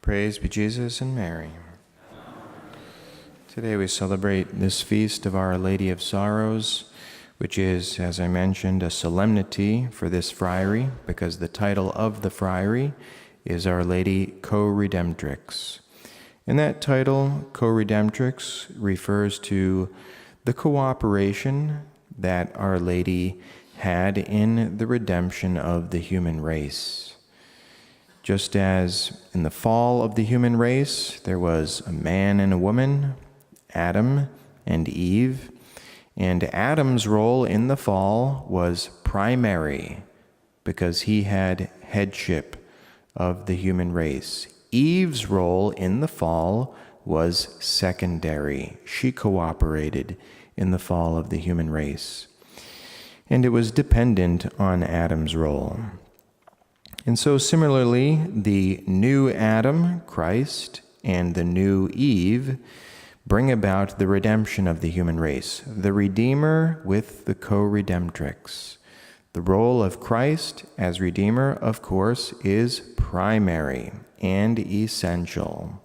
Praise be Jesus and Mary. Today we celebrate this feast of Our Lady of Sorrows, which is, as I mentioned, a solemnity for this friary, because the title of the friary is Our Lady Co-redemptrix. And that title, Co-redemptrix, refers to the cooperation that Our Lady had in the redemption of the human race. Just as in the fall of the human race, there was a man and a woman, Adam and Eve, and Adam's role in the fall was primary because he had headship of the human race. Eve's role in the fall was secondary. She cooperated in the fall of the human race, and it was dependent on Adam's role. And so similarly, the new Adam, Christ, and the new Eve bring about the redemption of the human race, the Redeemer with the co-redemptrix. The role of Christ as Redeemer, of course, is primary and essential.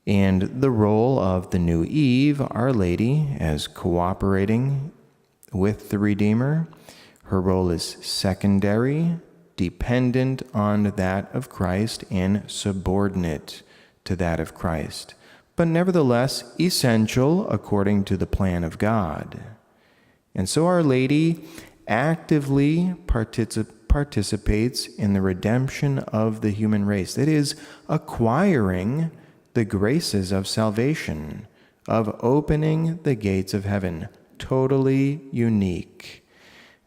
And the role of the new Eve, Our Lady, as cooperating with the Redeemer, her role is secondary, dependent on that of Christ, and subordinate to that of Christ, but nevertheless essential according to the plan of God. And so Our Lady actively participates in the redemption of the human race, that is, acquiring the graces of salvation, of opening the gates of heaven, totally unique.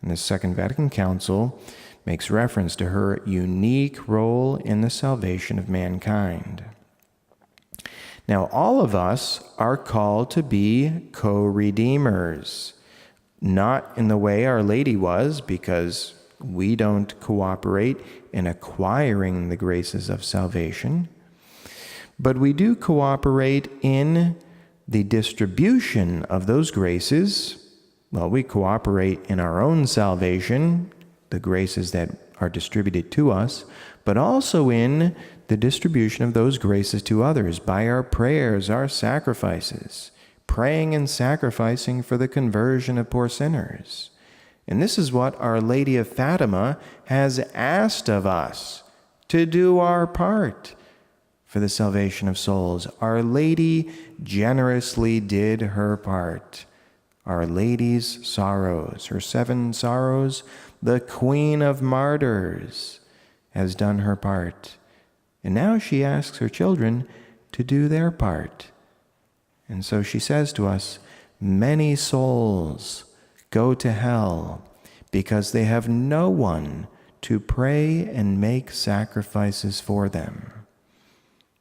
And the Second Vatican Council makes reference to her unique role in the salvation of mankind. Now, all of us are called to be co-redeemers, not in the way Our Lady was, because we don't cooperate in acquiring the graces of salvation, but we do cooperate in the distribution of those graces. Well, we cooperate in our own salvation, the graces that are distributed to us, but also in the distribution of those graces to others by our prayers, our sacrifices, praying and sacrificing for the conversion of poor sinners. And this is what Our Lady of Fatima has asked of us, to do our part for the salvation of souls. Our Lady generously did her part. Our Lady's sorrows, her 7 sorrows, the Queen of Martyrs, has done her part. And now she asks her children to do their part. And so she says to us, many souls go to hell because they have no one to pray and make sacrifices for them.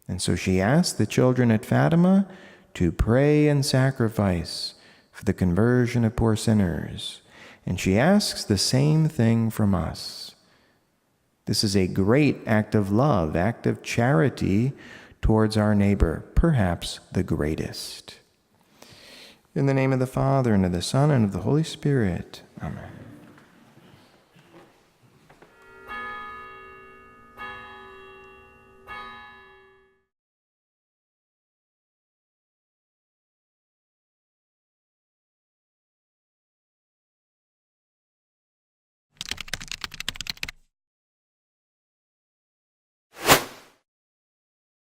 And so she asks the children at Fatima to pray and sacrifice for the conversion of poor sinners. And she asks the same thing from us. This is a great act of love, act of charity towards our neighbor, perhaps the greatest. In the name of the Father, and of the Son, and of the Holy Spirit. Amen.